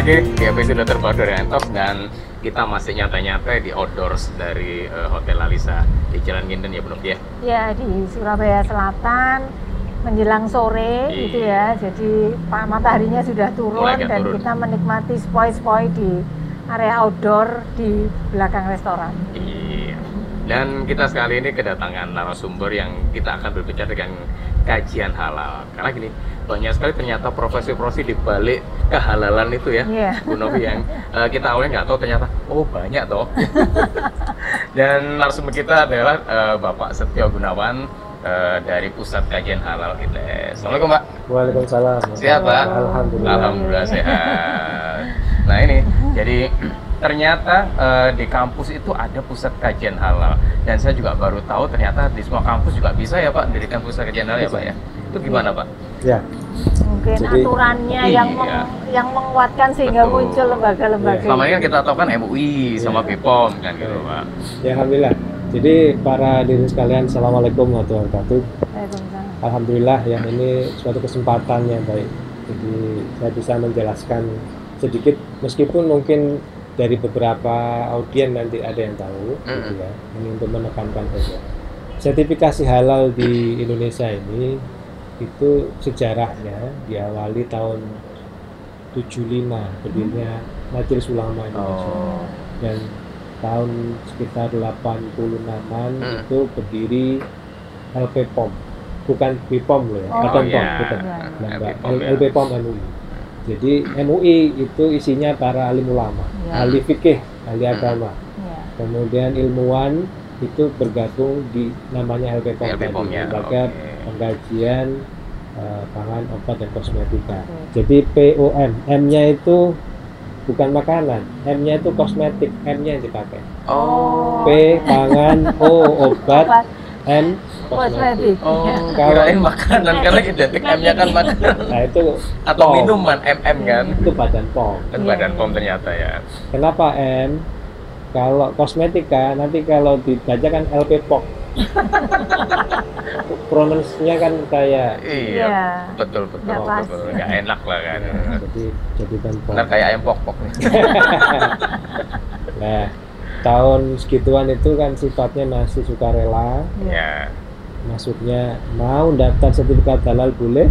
lagi di episode terbaru dari Entok, dan kita masih nyantai-nyantai di outdoors dari Hotel Lalisa di Jalan Nginden ya, Bu Novi ya? Ya, di Surabaya Selatan menjelang sore gitu ya. Jadi mataharinya sudah turun dan kita menikmati spoi-spoi di area outdoor di belakang restoran. Iya. Dan kita sekali ini kedatangan narasumber yang kita akan berbicara dengan kajian halal. Karena gini, banyak sekali ternyata profesi-profesi di balik kehalalan itu ya, Bu Novi, yang kita awalnya nggak tahu, ternyata oh banyak toh. Dan narasumber kita adalah Bapak Setio Gunawan dari Pusat Kajian Halal ITS. Assalamualaikum, Pak. Waalaikumsalam. Sehat, Pak? Alhamdulillah. Alhamdulillah sehat. Nah ini, jadi ternyata di kampus itu ada pusat kajian halal, dan saya juga baru tahu ternyata di semua kampus juga bisa ya Pak mendirikan pusat kajian halal ya Pak ya. Itu gimana Pak? Ya. Mungkin jadi, aturannya yang menguatkan sehingga muncul lembaga-lembaga. Selama ini kan kita tahu kan MUI sama BPOM kan gitu Pak. Ya, alhamdulillah. Jadi para hadirin sekalian, assalamualaikum warahmatullahi wabarakatuh. Alhamdulillah ya, ini suatu kesempatan yang baik. Jadi saya bisa menjelaskan sedikit, meskipun mungkin dari beberapa audien nanti ada yang tahu, gitu ya. Ini untuk menekankan saja. Sertifikasi halal di Indonesia ini itu sejarahnya diawali tahun 75, berdirinya Majelis Ulama Indonesia. Dan tahun sekitar 86-an itu berdiri LPPOM, bukan BPOM loh ya, LPPOM MUI. Jadi MUI itu isinya para alim ulama, ahli fikih, ahli agama. Kemudian ilmuwan itu bergabung di namanya LPPOM, Lembaga Pengkajian Pangan, Obat dan Kosmetika. Jadi POM, M-nya itu bukan makanan, M-nya itu kosmetik, M-nya yang dipakai. P pangan, O obat, M kosmetik. Kirain makanan karena identik M-nya kan makanan. Nah itu atau minuman, MM kan? Itu Badan POM. Itu Badan POM ternyata ya. Kenapa M? Kalau kosmetika nanti kalau dibaca kan LPPOK. Pronunciasinya kan kayak betul. Nggak enak lah kan. Jadi kan POM. Benar kayak ayam pok-pok nih. Nah, tahun segituan itu kan sifatnya masih sukarela. Ya. Maksudnya mau daftar sertifikat halal boleh?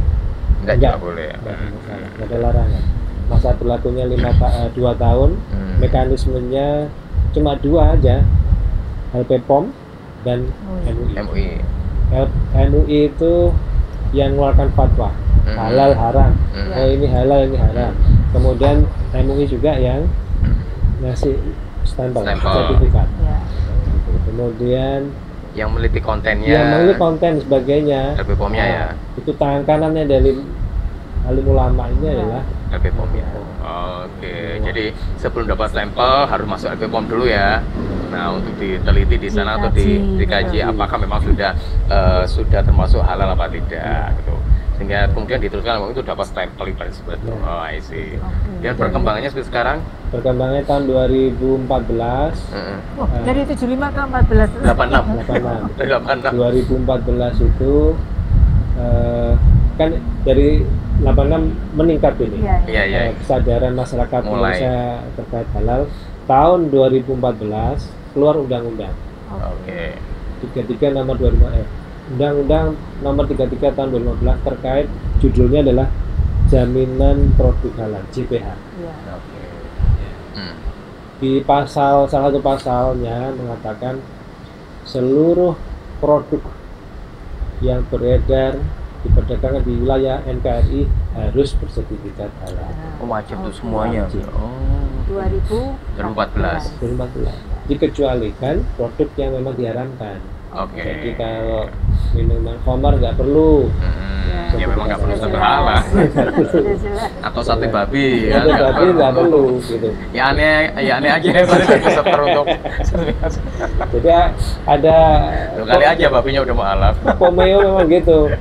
Enggak boleh. Enggak ada larangan. Masa berlakunya 2 tahun. Mekanismenya cuma 2 aja. LPPOM dan MUI. MUI itu yang mengeluarkan fatwa halal haram. Ini halal, ini haram. Kemudian MUI juga yang ngasih stempel sertifikat. Kemudian yang meliti kontennya, yang meliti konten sebagainya, LPPOM-nya ya. Itu tangan kanannya dari alim ulama ini adalah LPPOM-nya. Oke, jadi sebelum dapat stempel harus masuk LPPOM dulu ya. Nah, untuk diteliti di sana atau dikaji apakah memang sudah termasuk halal apa tidak gitu. Sehingga kemudian diteruskan itu dapat stempel seperti itu. Oh, I see. Dan perkembangannya seperti sekarang? Perkembangannya tahun 2014. Dari 75 ke 14. 86. 2014 itu kan dari 86 meningkat ini. Kesadaran masyarakat Indonesia terkait halal. Tahun 2014 keluar undang-undang. 33 nomor 2014. Undang-Undang nomor 33 tahun 2015 terkait judulnya adalah Jaminan Produk Halal JPH. Di salah satu pasalnya mengatakan seluruh produk yang beredar diperdagangkan di wilayah NKRI harus bersertifikat halal. Wajib itu semuanya. 2014. Dikecualikan produk yang memang diharamkan. Jadi kalau minuman khamar nggak perlu. Ya memang nggak perlu halal. Atau sate babi ya. Sate babi nggak perlu gitu. Ya aneh aja ya bisa teruntuk. Jadi ada kali aja babinya udah mau halal. Komeo memang gitu.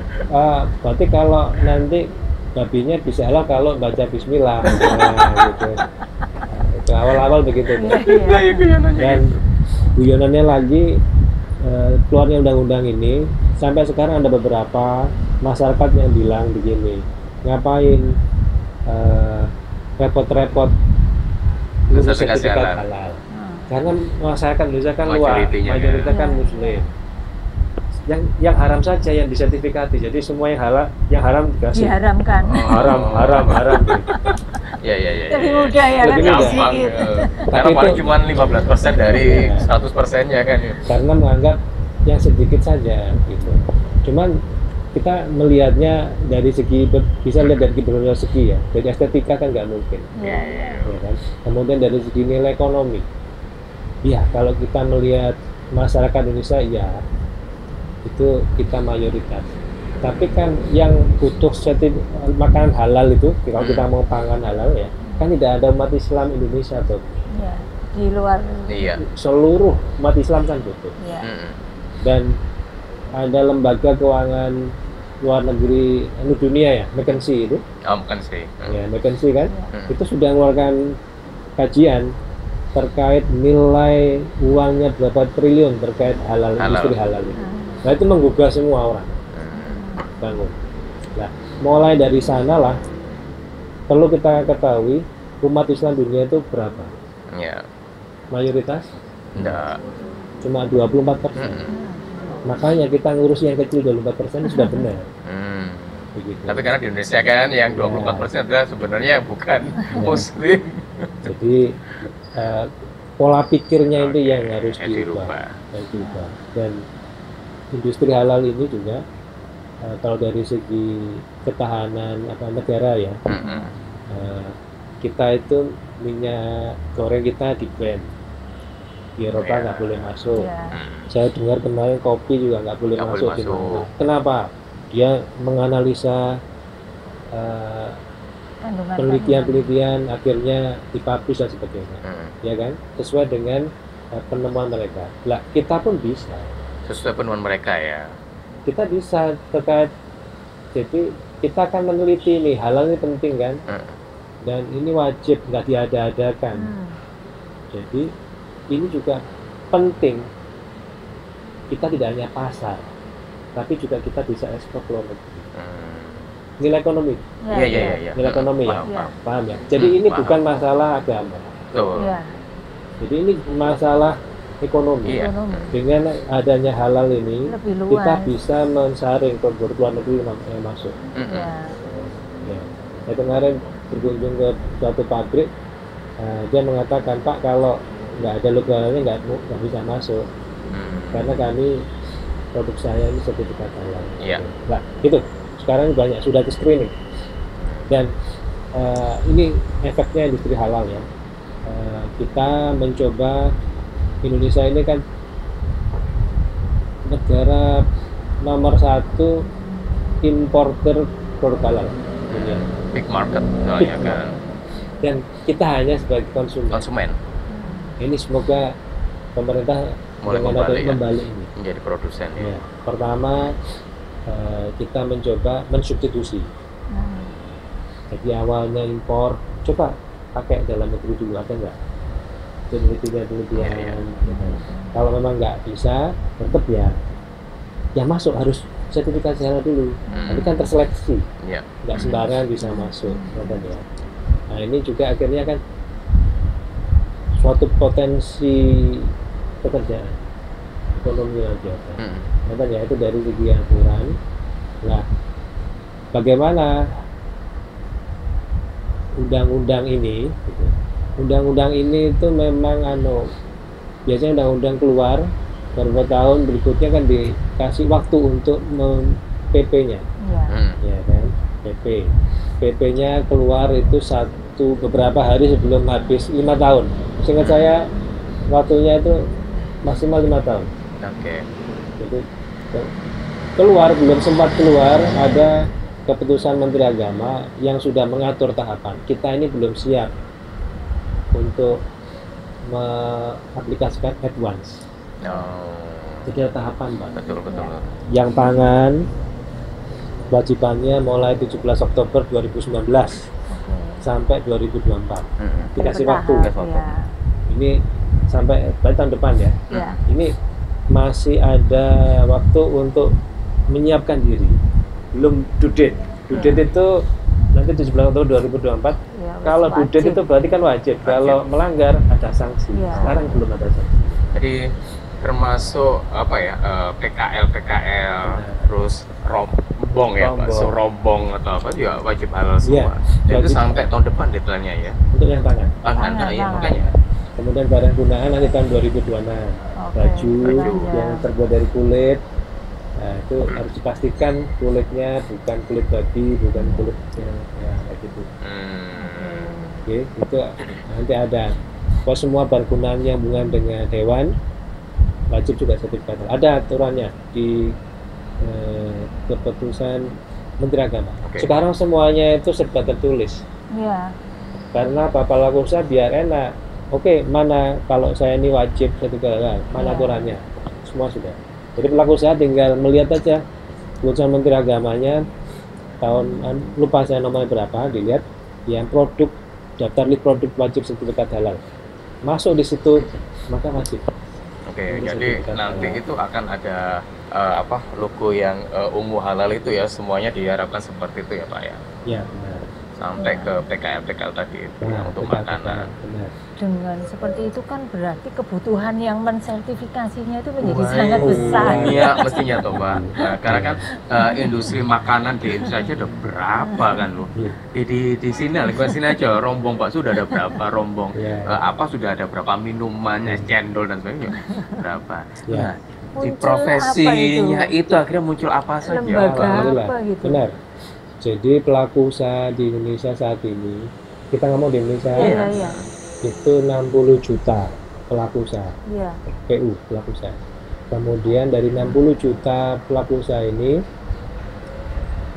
Berarti kalau nanti babinya bisa halal kalau baca bismillah. Gitu. Itu awal-awal begitu. Dan guyonannya lagi keluarnya undang-undang ini sampai sekarang ada beberapa masyarakat yang bilang begini, ngapain repot-repot mengurus sertifikat halal. Karena masyarakat Indonesia kan luas, mayoritas kan Muslim. Yang haram saja yang disertifikati. Jadi semua yang halal, yang haram dikasih. Diharamkan. Haram. Ya. Lebih mudah ya kan? Gampang. Karena paling cuma 15% dari 100%-nya kan. Karena menganggap yang sedikit saja gitu. Cuman kita melihatnya dari segi, bisa lihat dari berbagai segi ya. Dari estetika kan nggak mungkin. Ya kan? Kemudian dari segi nilai ekonomi. Ya, kalau kita melihat masyarakat Indonesia, ya itu kita mayoritas. Tapi kan yang butuh makanan halal itu, kalau kita mau pangan halal ya, kan tidak ada umat Islam Indonesia tuh. Ya, di luar. Iya. Seluruh umat Islam kan butuh. Ya. Dan ada lembaga keuangan luar negeri dunia ya, McKinsey itu. McKinsey. Ya, McKinsey kan, itu sudah mengeluarkan kajian terkait nilai uangnya berapa triliun terkait industri halal itu. Nah itu menggugah semua orang bangun. Nah mulai dari sanalah perlu kita ketahui umat Islam dunia itu berapa? Ya. Mayoritas? Enggak. Cuma 24%. Makanya kita ngurus yang kecil 24% sudah benar. Begitu. Tapi karena di Indonesia kan yang 24% adalah sebenarnya bukan Muslim. Jadi pola pikirnya itu yang harus diubah. Dan industri halal ini juga kalau dari segi ketahanan negara ya, kita itu minyak goreng kita di ban, di Eropa nggak boleh masuk. Saya dengar kemarin kopi juga nggak boleh masuk. Kenapa? Dia menganalisa penelitian akhirnya dipublish dan sebagainya, ya kan, sesuai dengan penemuan mereka. Lah kita pun bisa sesuai penemuan mereka ya. Kita bisa terkait, jadi kita akan meneliti nih halal ini penting kan, dan ini wajib nggak diada-adakan. Jadi ini juga penting. Kita tidak hanya pasar, tapi juga kita bisa ekspor ke luar negeri. Nilai ekonomi. Iya. Nilai ekonomi paham ya. Jadi ini bukan masalah agama. Jadi ini masalah ekonomi. Dengan adanya halal ini, kita bisa mensaring produk luar negeri yang masuk. Saya kemarin berkunjung ke suatu pabrik, dia mengatakan, Pak, kalau nggak ada logo halalnya nggak bisa masuk, karena kami produk saya ini sertifikat halal. Nah, gitu. Sekarang banyak sudah di screening, dan ini efeknya industri halal ya. Kita mencoba, Indonesia ini kan negara nomor 1 importer produk halal dunia. Big market, kan. Dan kita hanya sebagai konsumen. Ini semoga pemerintah mulai membalik ini menjadi produsen ya. Pertama kita mencoba mensubstitusi. Jadi awalnya impor, coba pakai dalam negeri dulu, ada nggak penelitian. Kalau memang nggak bisa, tetap ya masuk harus sertifikasi halal dulu. Tapi kan terseleksi, nggak sembarangan bisa masuk, ya. Nah ini juga akhirnya kan suatu potensi pekerjaan ekonomi aja. Ya itu dari segi aturan. Nah, bagaimana undang-undang ini? Undang-undang ini itu memang biasanya undang-undang keluar beberapa tahun berikutnya kan dikasih waktu untuk PP-nya, ya kan? PP-nya keluar itu beberapa hari sebelum habis 5 tahun. Seingat saya waktunya itu maksimal 5 tahun. Jadi belum sempat keluar, ada keputusan Menteri Agama yang sudah mengatur tahapan. Kita ini belum siap untuk mengaplikasikan advance. Jadi ada tahapan, Pak. Betul. Yang pangan wajibannya mulai 17 Oktober 2019 sampai 2024. Dikasih waktu. Ini sampai tahun depan ya. Ini masih ada waktu untuk menyiapkan diri. Belum due date. Due date itu nanti 17 Oktober 2024. Kalau due date itu berarti kan wajib. Kalau melanggar ada sanksi. Sekarang belum ada sanksi. Jadi termasuk apa ya, PKL, terus rombong ya Pak, rombong atau apa juga wajib halal semua. Dan itu sampai tahun depan deadline-nya ya. Untuk yang pangan. Ya makanya. Kemudian barang gunaan nanti tahun 2026. Baju yang terbuat dari kulit. Nah, itu harus dipastikan kulitnya bukan kulit babi, bukan kulit yang kayak gitu. Oke, itu nanti ada. Kalau semua barang gunaan yang hubungan dengan hewan wajib juga sertifikat. Ada aturannya di keputusan Menteri Agama. Sekarang semuanya itu serba tertulis. Karena Bapak laku usaha biar enak. Mana kalau saya ini wajib sertifikat, mana aturannya? Semua sudah. Jadi pelaku usaha tinggal melihat aja keputusan Menteri Agamanya tahun lupa saya nomornya berapa, dilihat yang produk daftar list produk wajib sertifikat halal masuk di situ maka wajib. Jadi nanti itu akan ada logo yang ungu halal itu ya, semuanya diharapkan seperti itu ya Pak ya. Iya benar. Sampai ke PKL tadi itu untuk makanan. Dengan seperti itu kan berarti kebutuhan yang mensertifikasinya itu menjadi sangat besar. Iya mestinya toh Pak. Karena kan industri makanan di Indonesia aja udah berapa kan loh. Di sini lingkungan sini aja rombong Pak sudah ada berapa rombong. Sudah ada berapa minuman, cendol dan sebagainya. Berapa. Nah, di profesinya itu akhirnya muncul apa saja. Lembaga apa gitu. Benar. Jadi pelaku usaha di Indonesia saat ini, kita ngomong di Indonesia itu 60 juta pelaku usaha, PU pelaku usaha. Kemudian dari 60 juta pelaku usaha ini,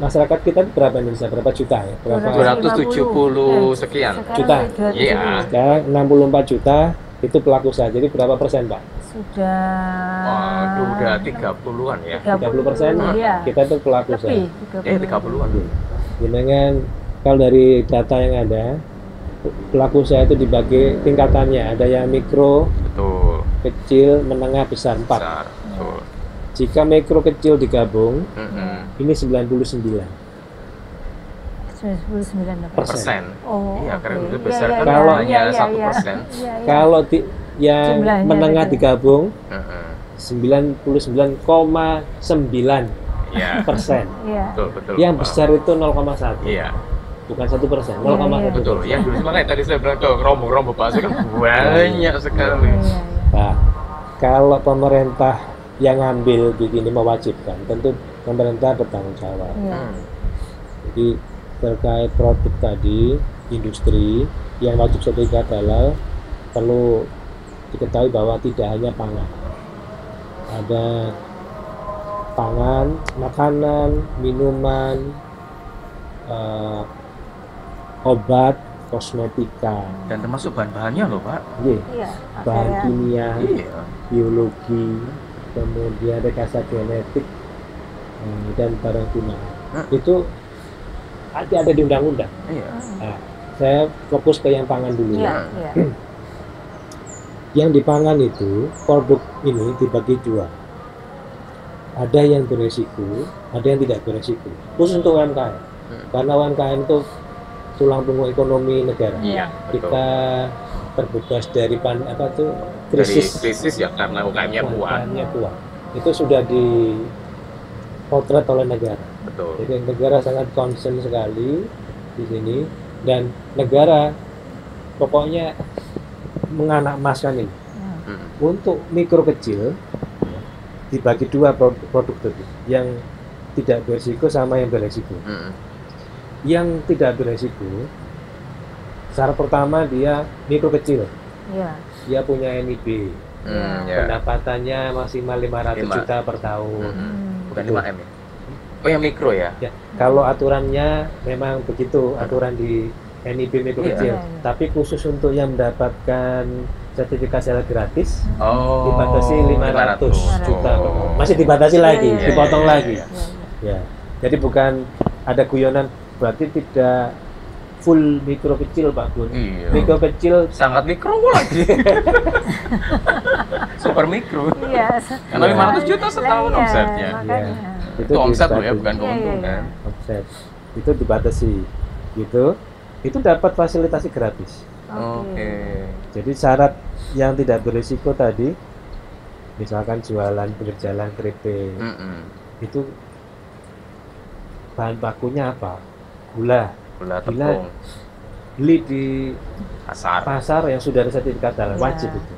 masyarakat kita berapa Indonesia? Berapa juta ya? Berapa? 270 sekian juta. Iya. Sekarang 64 juta itu pelaku usaha. Jadi berapa persen Pak? Udah 30-an ya. 30% kita itu pelaku usaha. 30-an. Dengan kalau dari data yang ada, pelaku usaha itu dibagi tingkatannya. Ada yang mikro, kecil, menengah, besar, 4. Jika mikro kecil digabung, ini 99%. Iya, karena itu besar kan hanya 1%. Kalau yang menengah digabung 99,9%. Betul. Yang besar itu 0,1. Bukan 1%, 0,1. Betul. Yang dulu makanya tadi saya bilang tuh rombong bakso kan banyak sekali. Nah, kalau pemerintah yang ngambil begini mewajibkan, tentu pemerintah bertanggung jawab. Jadi terkait produk tadi, industri yang wajib sertifikat halal perlu diketahui bahwa tidak hanya pangan, ada pangan, makanan, minuman, obat, kosmetika, dan termasuk bahan-bahannya loh Pak. Bahan kimia, biologi, kemudian rekayasa genetik dan barang gunaan. Itu ada di undang-undang. Nah, saya fokus ke yang pangan dulu. Yang di pangan itu produk ini dibagi dua. Ada yang beresiko, ada yang tidak beresiko. Khusus untuk UMKM. Karena UMKM itu tulang punggung ekonomi negara. Kita terbebas dari krisis ya karena UMKM-nya kuat. Itu sudah dipotret oleh negara. Jadi negara sangat concern sekali di sini, dan negara pokoknya menganakmaskan ini. Untuk mikro kecil dibagi dua produk tadi, yang tidak beresiko sama yang beresiko. Yang tidak beresiko, syarat pertama dia mikro kecil, dia punya NIB, pendapatannya maksimal 500 juta per tahun. Bukan 5M ya? Oh yang mikro ya? Kalau aturannya memang begitu, aturan di NIB mikro kecil. Tapi khusus untuk yang mendapatkan sertifikasi halal gratis, dibatasi 500 juta. Masih dibatasi lagi, dipotong lagi. Jadi bukan ada guyonan, berarti tidak full mikro kecil Pak Gun. Mikro kecil sangat mikro lagi. Super mikro. Karena 500 juta setahun omsetnya. Itu omset loh ya, bukan keuntungan. Omset. Itu dibatasi gitu. itu dapat fasilitasi gratis. Oke. Jadi syarat yang tidak berisiko tadi, misalkan jualan pinggir jalan keripik, itu bahan bakunya apa? Gula Tepung. Beli di pasar yang sudah ada sertifikat halal, wajib itu.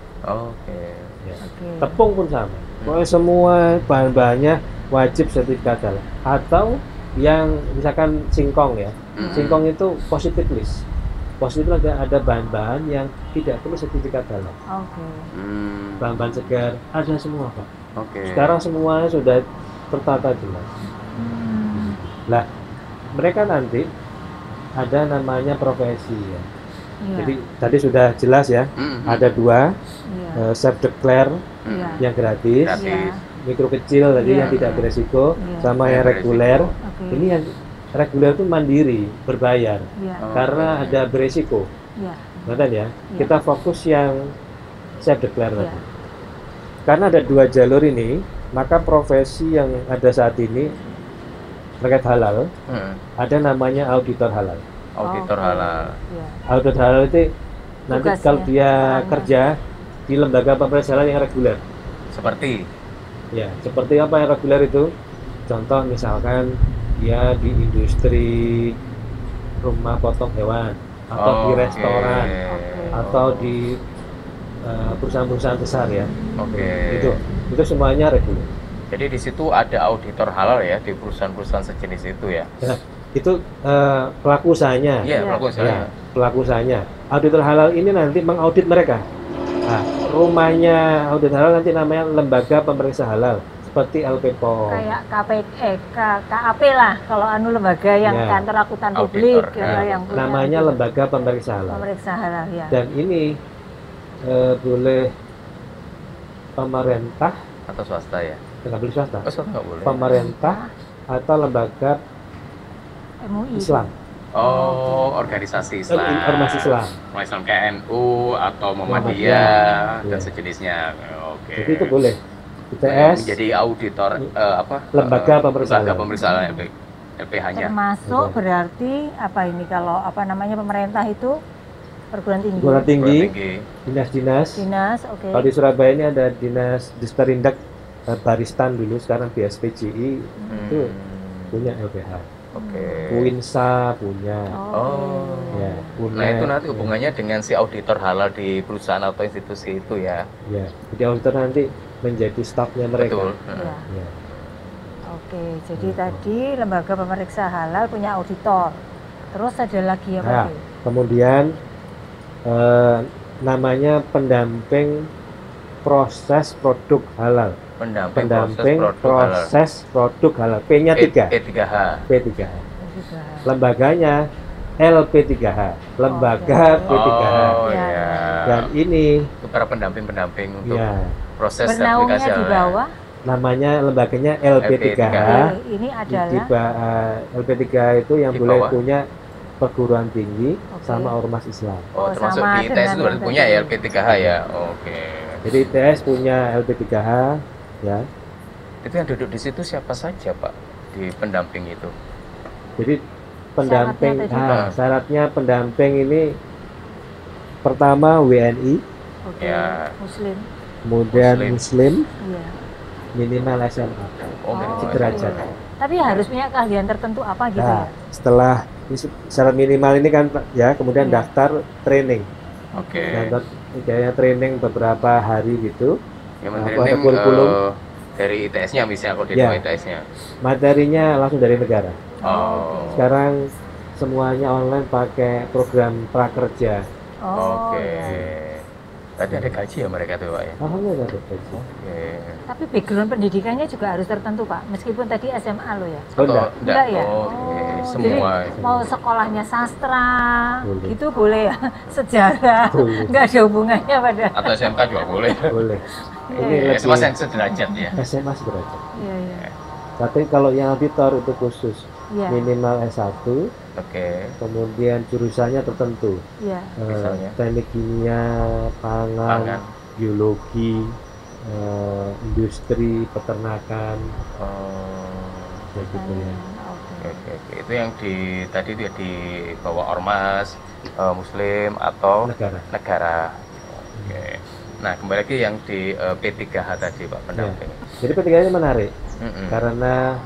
Ya. Tepung pun sama. Pokoknya semua bahan-bahannya wajib sertifikat halal. Atau yang misalkan singkong ya, singkong itu positive list. Positif ada bahan-bahan yang tidak perlu sertifikat halal. Bahan-bahan segar ada semua Pak. Sekarang semuanya sudah tertata jelas. Lah, mereka nanti ada namanya profesi ya. Jadi tadi sudah jelas ya. Ada dua, self declare yang gratis, mikro kecil tadi yang tidak beresiko, sama yang reguler. Ini yang reguler itu mandiri, berbayar, karena ada beresiko. Ya. Kita fokus yang self declare tadi. Karena ada dua jalur ini, maka profesi yang ada saat ini terkait halal, ada namanya auditor halal. Auditor halal. Auditor halal itu nanti kalau dia kerja di lembaga pemerintah halal yang reguler. Seperti apa yang reguler itu? Contoh misalkan dia di industri rumah potong hewan, atau di restoran, atau di perusahaan-perusahaan besar ya. Itu semuanya reguler. Jadi di situ ada auditor halal ya di perusahaan-perusahaan sejenis itu ya. Itu pelaku usahanya. Pelaku usahanya. Auditor halal ini nanti mengaudit mereka. Nah, rumahnya auditor halal nanti namanya lembaga pemeriksa halal, seperti LPPOM. Kayak KAP lah, kalau lembaga yang kantor akuntan publik yang punya. Namanya lembaga pemeriksa halal. Pemeriksa halal ya. Dan ini boleh pemerintah atau swasta ya? Nggak boleh swasta. Nggak boleh. Pemerintah atau lembaga MUI. Islam. Organisasi Islam. Ormas Islam. Islam kayak NU atau Muhammadiyah dan sejenisnya. Jadi itu boleh. ITS. Jadi auditor lembaga pemeriksaan LPH-nya. Termasuk berarti kalau pemerintah itu perguruan tinggi. Dinas. Kalau di Surabaya ini ada dinas Disperindak Baristan dulu, sekarang BSPJI itu punya LPH. Uinsa punya. Nah itu nanti hubungannya dengan si auditor halal di perusahaan atau institusi itu ya. Jadi auditor nanti menjadi stafnya mereka. Betul. Jadi tadi lembaga pemeriksa halal punya auditor. Terus ada lagi apa? Kemudian namanya pendamping proses produk halal. Pendamping proses produk halal. P-nya 3. P3H. Lembaganya LP3H. Lembaga P3H. Dan ini itu para pendamping untuk proses aplikasi halal. Di bawah namanya lembaganya LP3H. Ini adalah LP3H itu yang boleh punya perguruan tinggi sama ormas Islam. Termasuk di ITS itu punya LP3H ya. Jadi ITS punya LP3H ya. Itu yang duduk di situ siapa saja Pak di pendamping itu? Jadi pendamping syaratnya pendamping ini pertama WNI, Muslim. Kemudian Muslim. Minimal SMA. Sederajat. Tapi harus punya keahlian tertentu apa gitu ya? Setelah syarat minimal ini kan ya, kemudian daftar training. Kayak training beberapa hari gitu. Ada kurikulum dari ITS-nya bisa kalau di ITS-nya. Materinya langsung dari negara. Sekarang semuanya online pakai program prakerja. Tadi ada gaji ya mereka tuh Pak ya? Alhamdulillah ada gaji. Tapi background pendidikannya juga harus tertentu Pak, meskipun tadi SMA lo ya? Enggak ya? Semua. Jadi mau sekolahnya sastra, gitu boleh ya? Sejarah, nggak ada hubungannya pada? Atau SMK juga boleh? Boleh. Ini SMA yang sederajat ya? SMA sederajat. Tapi kalau yang auditor itu khusus. Minimal S1, kemudian jurusannya tertentu, teknik kimia, pangan, biologi, industri, peternakan, gitu ya. Oke. Itu yang tadi itu ya di bawah ormas Muslim atau negara. Oke. Nah, kembali lagi yang di P3H tadi Pak pendamping. Ya. Jadi P3H ini menarik karena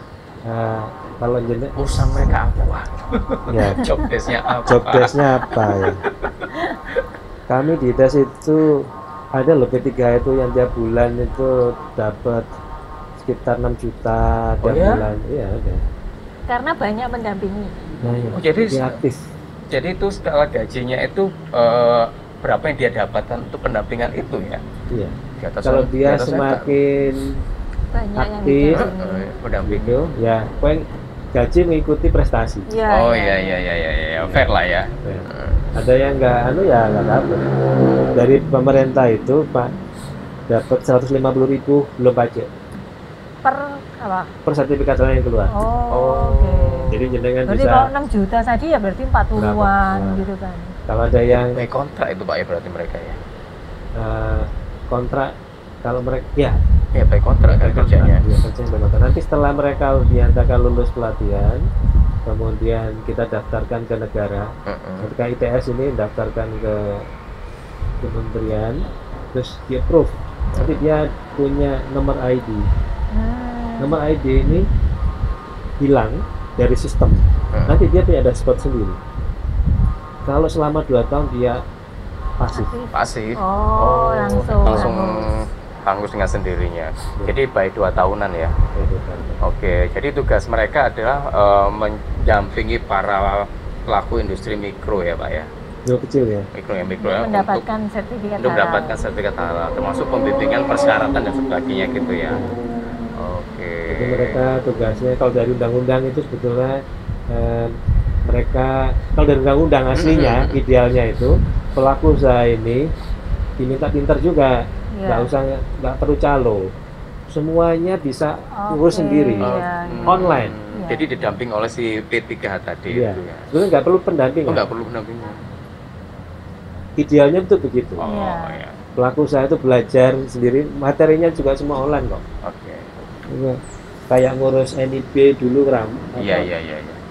kalau jenis urusan mereka apa? Ya, job desk-nya apa? Job desk-nya apa ya? Kami di ITES itu ada loh P3H itu yang tiap bulan itu dapat sekitar 6 juta tiap bulan. Iya, ada. Karena banyak mendampingi. Nah, ya. Jadi aktif. Jadi itu skala gajinya itu berapa yang dia dapatkan untuk pendampingan itu ya? Iya. Kalau dia semakin banyak aktif pendamping itu, ya gaji mengikuti prestasi. Ya, iya, fair lah ya. Ada yang nggak nggak dapat. Dari pemerintah itu Pak dapat 150.000 belum pajak. Per sertifikat tanah yang keluar. Oke. Jadi jenengan berarti bisa. Kalau 6 juta tadi ya berarti 40-an gitu kan. Kalau ada yang kontrak itu Pak ya berarti mereka ya. Kontrak kalau mereka ya baik kontrak kan kerjanya. Ya, kerjanya. Nanti setelah mereka dinyatakan lulus pelatihan, kemudian kita daftarkan ke negara. Ketika ITS ini daftarkan ke kementerian, terus di approve. Nanti dia punya nomor ID. Nomor ID ini hilang dari sistem. Nanti dia punya dashboard sendiri. Kalau selama 2 tahun dia pasif. Langsung tanggus dengan sendirinya. Jadi baik 2 tahunan ya. Oke, jadi tugas mereka adalah mendampingi para pelaku industri mikro ya Pak ya. Mikro kecil ya. Mikro ya. Mendapatkan sertifikat halal. Termasuk pembimbingan persyaratan dan sebagainya gitu ya. Oke. Jadi mereka tugasnya kalau dari undang-undang itu sebetulnya mereka kalau dari undang-undang aslinya idealnya itu pelaku usaha ini diminta pintar juga. Nggak perlu calo, semuanya bisa ngurus sendiri online. Jadi didamping oleh si P3H tadi itu ya. Sebenarnya nggak perlu pendampingan. Nggak perlu pendampingan. Idealnya itu begitu. Ya. Pelaku usaha itu belajar sendiri, materinya juga semua online kok. Oke. Kayak ngurus NIB dulu Iya.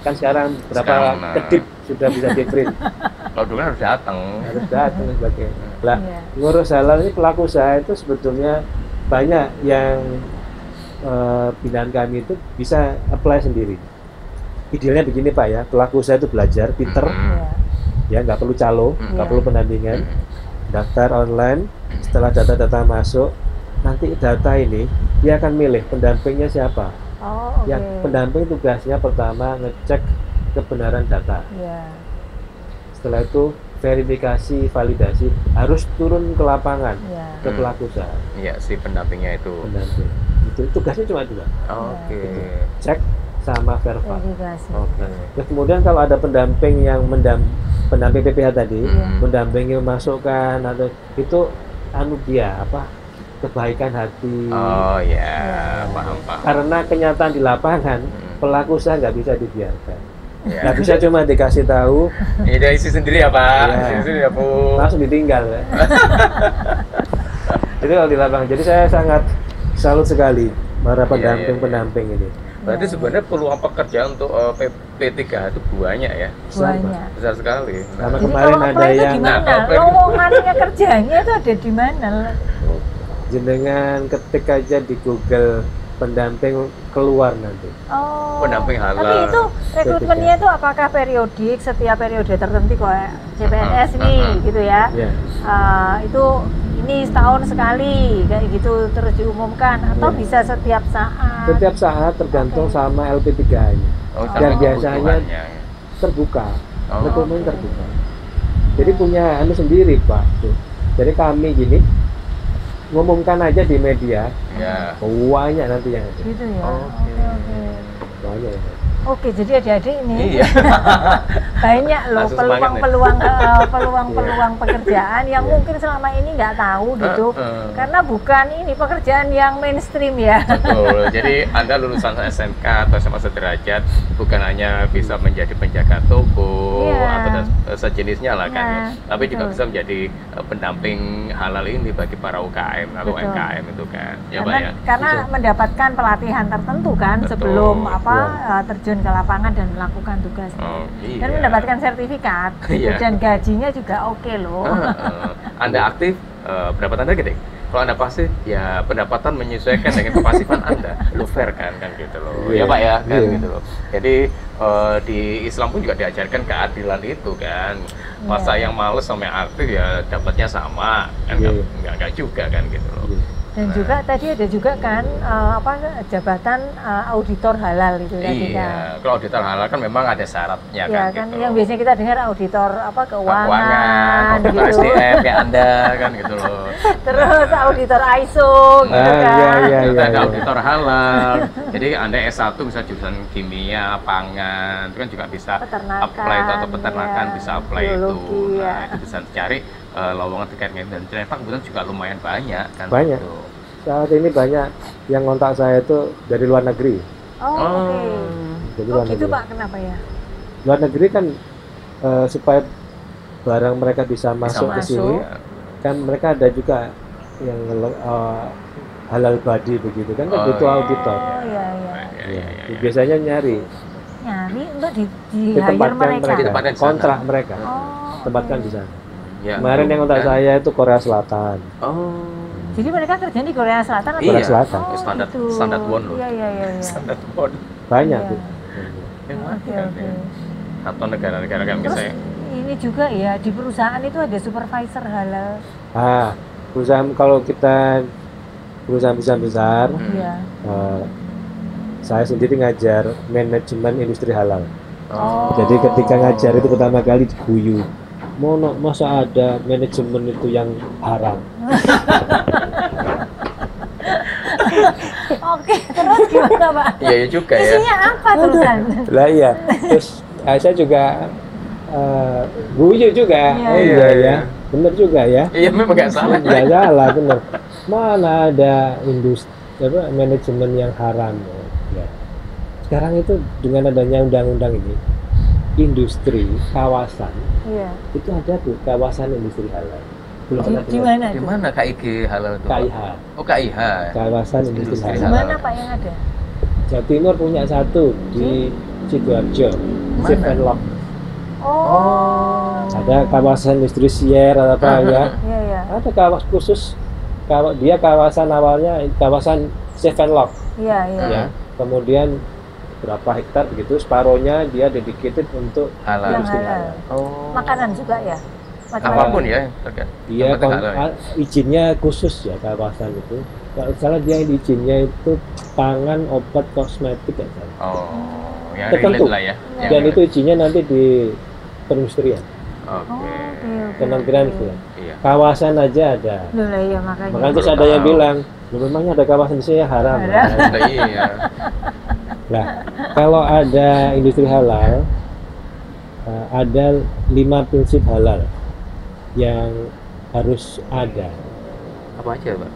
Kan sekarang berapa kedip sudah bisa di print. Kalau dulu kan harus datang sebagainya. Lah, ngurus halal ini pelaku usaha itu sebetulnya banyak yang binaan kami itu bisa apply sendiri. Idealnya begini Pak ya, pelaku usaha itu belajar, pinter, ya nggak perlu calo, nggak perlu pendampingan, daftar online. Setelah data-data masuk, nanti data ini dia akan milih pendampingnya siapa. Yang pendamping tugasnya pertama ngecek kebenaran data. Setelah itu verifikasi, validasi, harus turun ke lapangan ke pelaku usaha. Iya, si pendampingnya itu. Itu tugasnya cuma 2. Gitu. Cek sama verifikasi. Terus kemudian kalau ada pendamping yang pendamping PPH tadi, mendampingi memasukkan atau itu dia kebaikan hati. Paham. Karena kenyataan di lapangan pelaku usaha nggak bisa dibiarkan. Nggak bisa cuma dikasih tahu. Ini isi sendiri ya Pak. Isi sendiri ya Bu. Langsung ditinggal ya. Jadi kalau di lapangan, jadi saya sangat salut sekali para pendamping ini. Berarti sebenarnya peluang pekerjaan untuk P3H itu banyak ya? Banyak. Besar sekali. Sama kemarin ada yang lowongannya kerjanya itu ada di mana? Jenengan ketik aja di Google pendamping keluar nanti. Pendamping halal. Tapi itu rekrutmennya itu apakah periodik, setiap periode tertentu kayak CPNS ini gitu ya? Itu ini setahun sekali kayak gitu terus diumumkan atau bisa setiap saat? Setiap saat tergantung sama LP3-nya. Dan biasanya terbuka, rekrutmen terbuka. Jadi punya sendiri Pak. Jadi kami gini ngumumkan aja di media, banyak nanti yang ada. Gitu ya. Banyak ya. Oke, jadi adik-adik ini banyak loh peluang pekerjaan yang mungkin selama ini nggak tahu gitu, karena bukan ini pekerjaan yang mainstream ya. Betul. Jadi Anda lulusan SMK atau SMA sederajat bukan hanya bisa menjadi penjaga toko atau sejenisnya lah kan, tapi juga bisa menjadi pendamping halal ini bagi para UKM atau UMKM itu kan. Karena mendapatkan pelatihan tertentu kan sebelum terjun terjun ke lapangan dan melakukan tugasnya. Dan mendapatkan sertifikat. Dan gajinya juga oke loh. Anda aktif, pendapatan Anda gede. Kalau Anda pasif, ya pendapatan menyesuaikan dengan kepasifan Anda. Lu fair kan gitu loh. Ya Pak ya, kan gitu loh. Jadi di Islam pun juga diajarkan keadilan itu kan. Masa yang males sama yang aktif ya dapatnya sama kan, enggak juga kan gitu loh. Dan juga tadi ada juga kan jabatan auditor halal itu tadi kan. Kalau auditor halal kan memang ada syaratnya kan gitu. Yang biasanya kita dengar auditor keuangan auditor gitu. SDM kayak Anda kan gitu loh. Terus auditor ISO gitu kan. Ada auditor halal. Jadi Anda S1 bisa jurusan kimia, pangan, itu kan juga bisa apply itu, atau peternakan bisa apply itu. Nah, itu bisa cari lowongan terkait dan ternyata kebetulan juga lumayan banyak kan. Banyak. Gitu. Saat ini banyak yang kontak saya itu dari luar negeri. Dari luar negeri. Pak, kenapa ya? Luar negeri kan supaya barang mereka bisa masuk ke sini, kan mereka ada juga yang halal body begitu kan, butuh auditor. Biasanya nyari untuk di hire mereka. Kontrak mereka. Tempatkan di sana. Kemarin yang kontak saya itu Korea Selatan. Jadi mereka kerja di Korea Selatan atau? Korea Selatan. Standar won loh. Iya. Standar won. Banyak tuh. Atau negara-negara kayak misalnya. Ini juga ya di perusahaan itu ada supervisor halal. Perusahaan kalau kita perusahaan besar, saya sendiri ngajar manajemen industri halal. Jadi ketika ngajar itu pertama kali diguyu. Masa ada manajemen itu yang haram? Oke, terus gimana Pak? Iya juga ya. Isinya apa terusan? Lah iya, terus saya juga guyu juga. Iya, bener juga ya. Iya memang nggak salah. Nggak salah, bener. Mana ada manajemen yang haram? Ya. Sekarang itu dengan adanya undang-undang ini, industri kawasan itu ada tuh kawasan industri halal. Di mana? Di mana KIG halal itu? KIH. Oh KIH. Kawasan industri halal. Di mana Pak yang ada? Jawa Timur punya satu di Sidoarjo, Safe and Lock. Ada kawasan industri sier atau apa ya? Ada kawasan khusus. Dia kawasan awalnya kawasan Safe and Lock. Ya. Kemudian berapa hektar begitu, separohnya dia dedicated untuk halal. Makanan juga ya? Apapun ya? Dia izinnya khusus ya kawasan itu. Kalau salah dia izinnya itu pangan, obat, kosmetik ya. Yang tertentu lah ya. Dan itu izinnya nanti di perindustrian. Kementerian itu. Kawasan aja ada. Makanya terus ada yang bilang, memangnya ada kawasan di sini haram. Iya. Nah, kalau ada industri halal, ada 5 prinsip halal yang harus ada. Apa aja, Pak?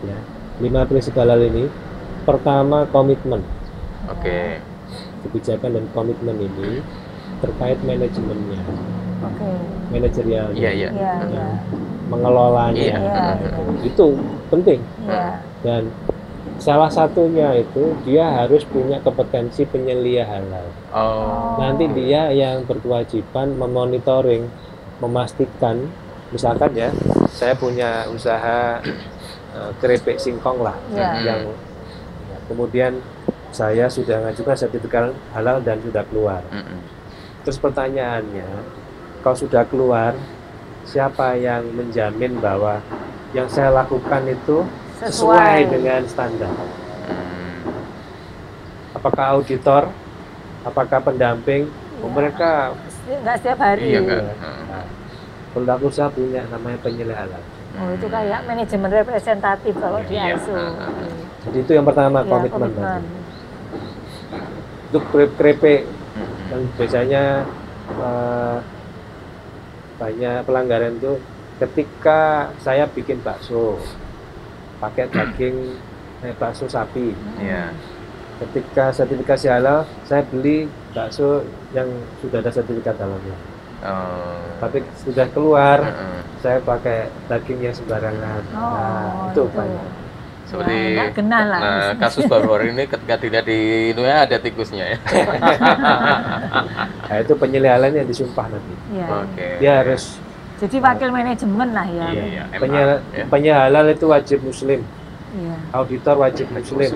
Ya, 5 prinsip halal ini. Pertama, komitmen. Kebijakan dan komitmen ini terkait manajemennya, manajerialnya, mengelolanya, itu penting. Dan salah satunya itu dia harus punya kompetensi penyelia halal. Nanti dia yang berkewajiban memonitoring, memastikan, misalkan ya, saya punya usaha keripik singkong lah, yang kemudian saya sudah mengajukan sertifikat halal dan sudah keluar. Terus pertanyaannya, kalau sudah keluar, siapa yang menjamin bahwa yang saya lakukan itu sesuai dengan standar? Apakah auditor? Apakah pendamping? Mereka nggak setiap hari. Pelaku usaha punya namanya penyelia halal. Itu kayak manajemen representatif kalau di ISO. Jadi itu yang pertama, komitmen. Untuk keripik yang biasanya banyak pelanggaran itu ketika saya bikin bakso pakai daging bakso sapi. Ketika sertifikasi halal, saya beli bakso yang sudah ada sertifikat dalamnya. Tapi sudah keluar, saya pakai daging yang sembarangan. Itu banyak. Seperti ya, kasus baru-baru ini ketika tidak di ada tikusnya ya. Nah, itu penyelehalan yang disumpah nanti. Ya. Dia harus jadi wakil manajemen lah ya. Iya, Penyehalal itu wajib muslim. Iya. Auditor wajib muslim.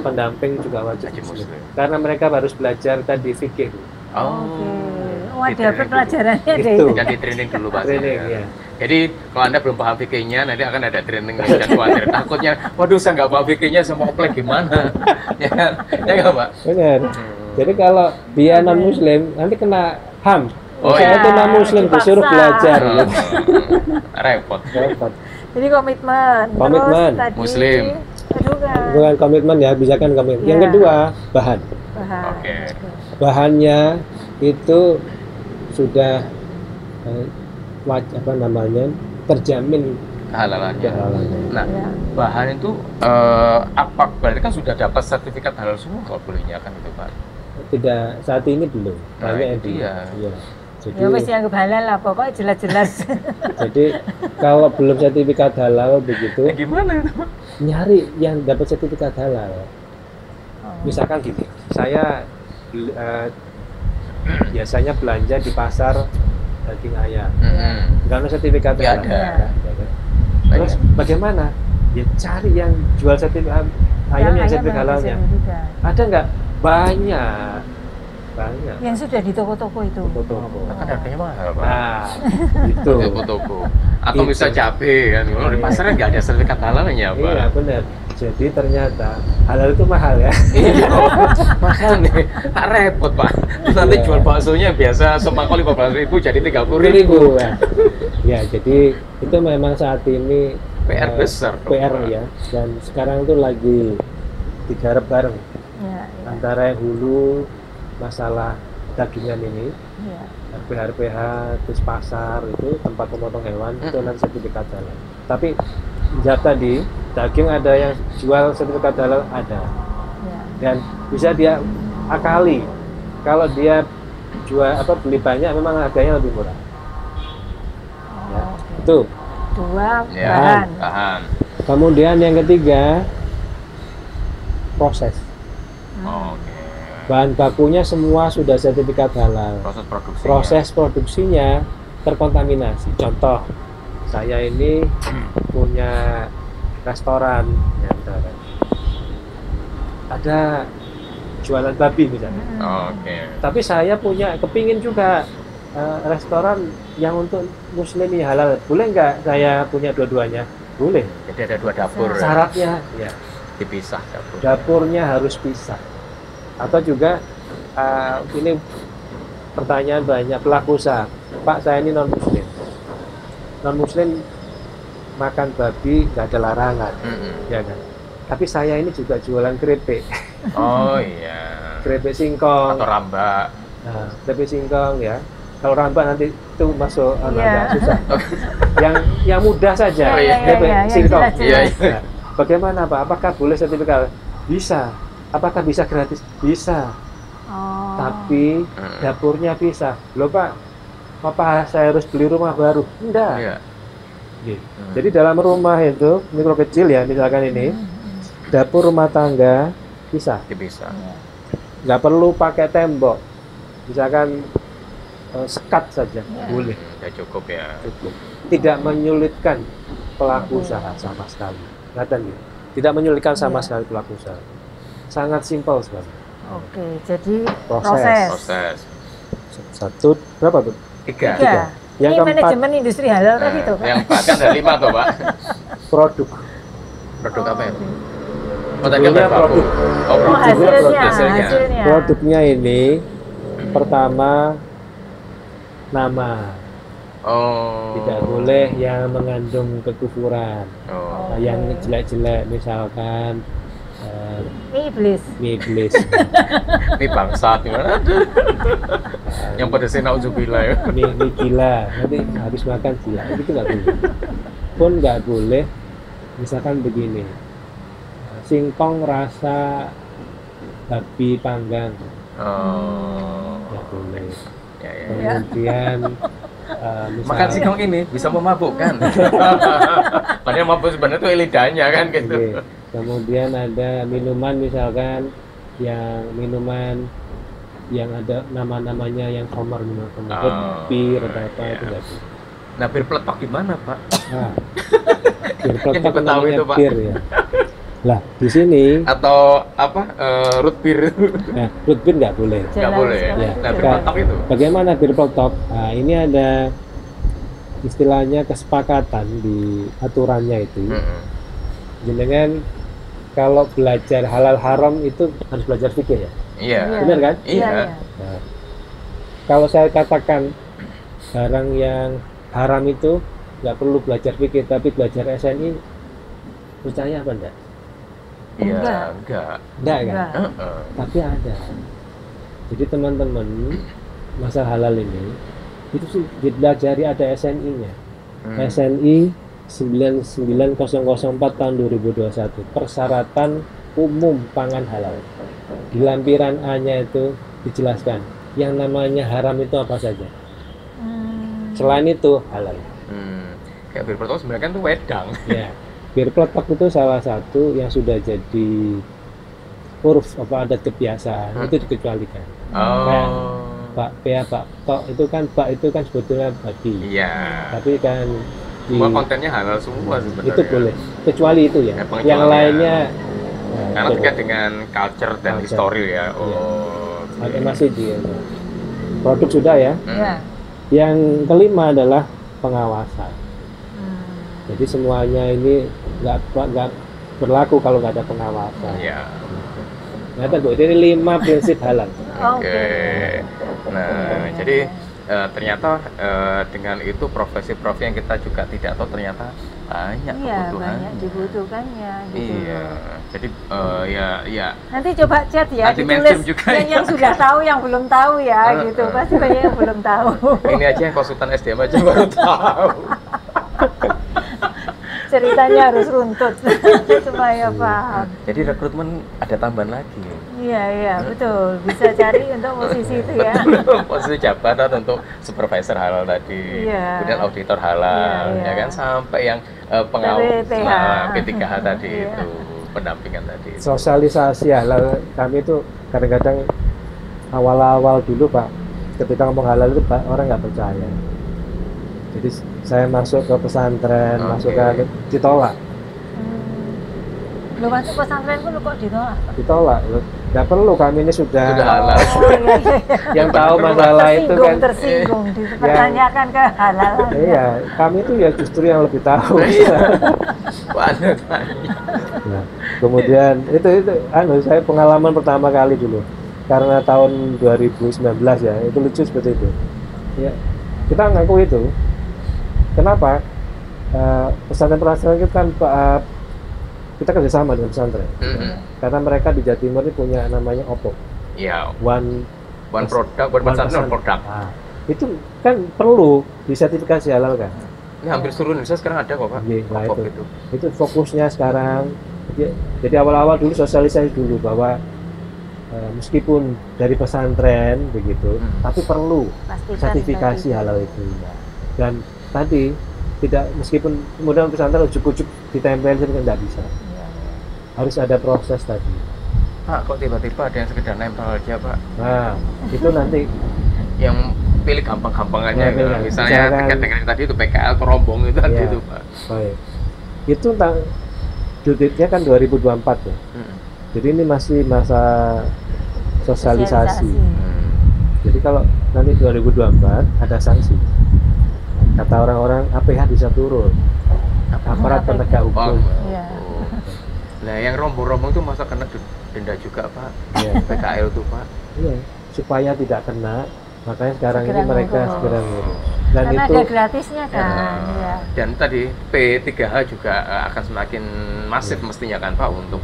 Pendamping juga wajib muslim. Karena mereka harus belajar tadi fikih. Oh, ada pelajarannya deh. Jadi training dulu Pak. Training, ya. Jadi kalau Anda belum paham fikihnya, nanti akan ada training dan khawatir. Takutnya, waduh saya nggak paham fikihnya, saya mau apply gimana? Ya nggak Pak? Benar. Jadi kalau dia non muslim, nanti kena HAM. Saya itu non muslim disuruh belajar. Repot. Jadi komitmen. Komitmen. Terus tadi, muslim. Bukan komitmen ya, bisa kan komitmen. Yang kedua, bahan. Bahannya itu sudah terjamin kehalalannya. Nah, bahan itu apa berarti kan sudah dapat sertifikat halal semua kalau bolehnya kan itu Pak? Tidak, saat ini belum. Banyak iya. Jadi ya wis yang halal lah pokoknya jelas-jelas. Jadi kalau belum sertifikat halal begitu, gimana itu? Nyari yang dapat sertifikat halal. Misalkan gini, saya biasanya belanja di pasar daging ayam, karena sertifikat halal. Terus bagaimana? Ya cari yang jual sertifikat ayam yang sertifikat halalnya. Ada nggak? Banyak. Yang sudah di toko-toko itu. Toko-toko. Kan harganya mahal Pak. Nah, itu. Toko-toko. Atau bisa cabai kan, kalau di pasarnya nggak ada sertifikat halalnya Pak. Iya benar. Jadi ternyata halal itu mahal ya. Iya, mahal nih. Repot Pak. Nanti jual baksonya biasa semangkok 15.000 jadi 30.000. Ya, jadi itu memang saat ini PR besar. PR ya. Dan sekarang itu lagi digarap bareng antara hulu masalah dagingan ini, RPH, terus pasar itu tempat pemotong hewan itu nanti sertifikat halal. Tapi jawab tadi daging ada yang jual sertifikat halal ada, dan bisa dia akali kalau dia jual beli banyak memang harganya lebih murah. Itu dua bahan. Kemudian yang ketiga proses. Bahan bakunya semua sudah sertifikat halal. Proses produksinya terkontaminasi. Contoh, saya ini punya restoran, ya, ada jualan babi misalnya. Tapi saya kepingin juga restoran yang untuk muslim ini halal. Boleh nggak saya punya dua-duanya? Boleh. Jadi ada dua dapur. Syaratnya ya dipisah dapurnya harus pisah. Atau juga ini pertanyaan banyak pelaku usaha, Pak saya ini non muslim makan babi nggak ada larangan, ya kan? Tapi saya ini juga jualan keripik. Oh iya. Keripik singkong atau rambak. Nah, keripik singkong ya. Kalau rambak nanti itu masuk agak susah. yang mudah saja. Keripik singkong. Nah, bagaimana Pak? Apakah boleh sertifikat? Bisa. Apakah bisa gratis? Bisa. Tapi dapurnya bisa. Loh Pak, apa saya harus beli rumah baru? Enggak. Jadi dalam rumah itu mikro kecil ya, misalkan ini dapur rumah tangga bisa. Nggak perlu pakai tembok. Misalkan sekat saja boleh. Ya cukup ya. Cukup. Tidak menyulitkan pelaku usaha sama sekali. Tidak menyulitkan sama sekali pelaku usaha. Sangat simpel sekali. Oke, jadi proses. Satu, berapa tuh? Tiga. Yang ini keempat, manajemen industri halal tadi tuh. Yang empat kan ada 5 tuh Pak. Produk apa ya? Tadi produk. Hasilnya. Produknya ini pertama nama. Tidak boleh yang mengandung kekufuran. Nah, yang jelek-jelek misalkan mie iblis mie bangsat gimana yang pedasnya nauzubillah ya. mie gila nanti habis makan gila itu nggak boleh. Pun nggak boleh misalkan begini, singkong rasa babi panggang nggak boleh. Kemudian makan singkong ini bisa memabukkan. yang mabuk sebenarnya itu lidahnya kan gitu. Okay. Kemudian ada minuman misalkan yang minuman yang ada nama-namanya yang khamar, bir atau apa itu enggak sih. Nah, bir peletok gimana, Pak? Nah, bir peletok namanya itu, Pak. Bir ya. Lah, di sini atau apa root beer. Nah, root beer nggak boleh. Nggak boleh. Ya. Nah, bir peletok itu. Bagaimana bir peletok? Nah, ini ada istilahnya kesepakatan di aturannya itu. Jenengan kalau belajar halal haram itu harus belajar fikih ya. Iya. Benar kan? Iya. Nah, kalau saya katakan barang yang haram itu nggak perlu belajar fikih tapi belajar SNI, percaya apa enggak? Iya, enggak kan? Tapi ada. Jadi teman-teman masalah halal ini itu sih dipelajari ada SNI-nya. SNI 99004 tahun 2021 persyaratan umum pangan halal. Di lampiran A-nya itu dijelaskan yang namanya haram itu apa saja. Selain itu halal. Kayak bir peletok sebenarnya kan itu wedang. Ya. Bir peletok itu salah satu yang sudah jadi urf apa adat kebiasaan itu dikecualikan. Kayak Pak Tok itu kan sebetulnya babi. Iya. Tapi kan semua kontennya halal semua sebenarnya. Itu boleh. Kecuali itu ya. Yang lainnya karena terkait dengan culture dan history ya. Ada masih di produk sudah ya. Yang kelima adalah pengawasan. Jadi semuanya ini nggak berlaku kalau nggak ada pengawasan. Iya. Nah, ini 5 prinsip halal. Oke. Nah, jadi ternyata dengan itu profesi-profesi yang kita juga tidak tahu ternyata banyak kebutuhan. Banyak dibutuhkannya. Gitu. Iya. Jadi ya. Nanti coba chat ya, ditulis juga yang sudah tahu, yang belum tahu ya, gitu. Pasti banyak yang belum tahu. Ini aja yang konsultan SDM aja baru tahu. Ceritanya harus runtut supaya paham. Jadi rekrutmen ada tambahan lagi. Iya betul, bisa cari untuk posisi itu ya. Posisi jabatan untuk supervisor halal tadi, kemudian auditor halal, ya kan, sampai yang pengawal P3H tadi itu, pendampingan tadi. Sosialisasi halal kami itu kadang-kadang awal-awal dulu Pak, ketika ngomong halal itu Pak, orang nggak percaya. Jadi saya masuk ke pesantren, masuk ke ditolak. Lu masuk pesantren pun kok ditolak? Ditolak. Nggak perlu, kami ini sudah halal. Yang tahu masalah itu kan tersinggung, dipertanyakan ke halal. Iya, kami itu ya justru yang lebih tahu. Nah, kemudian itu saya pengalaman pertama kali dulu. Karena tahun 2019 ya, itu lucu seperti itu. Ya, kita ngaku itu. Kenapa? Pesantren-pesantren itu kan kita kerjasama dengan pesantren. Karena mereka di Jawa Timur ini punya namanya OPO. Iya. One product, one pesantren produk. Nah, itu kan perlu disertifikasi halal kan? Ini hampir seluruh Indonesia sekarang ada kok Pak. Iya, itu fokusnya sekarang. Jadi awal-awal dulu sosialisasi dulu bahwa meskipun dari pesantren begitu, tapi perlu sertifikasi halal itu. Dan tadi tidak, meskipun kemudian pesantren ujuk-ujuk ditempel kan nggak bisa. Harus ada proses tadi. Pak, kok tiba-tiba ada yang sekedar nempel aja Pak? Nah, itu nanti yang pilih gampang-gampangannya ya, misalnya tiket tadi itu PKL terombong itu tadi itu Pak. Baik. Itu tentang due date-nya kan 2024 ya. Jadi ini masih masa sosialisasi. Jadi kalau nanti 2024 ada sanksi. Kata orang-orang APH bisa turun, aparat penegak hukum. Nah, yang rombong-rombong itu masa kena denda juga Pak? PKL itu Pak? Iya, supaya tidak kena, makanya sekarang ini mereka segera ngurus. Dan karena itu ada gratisnya kan. Dan tadi P3H juga akan semakin masif mestinya kan Pak untuk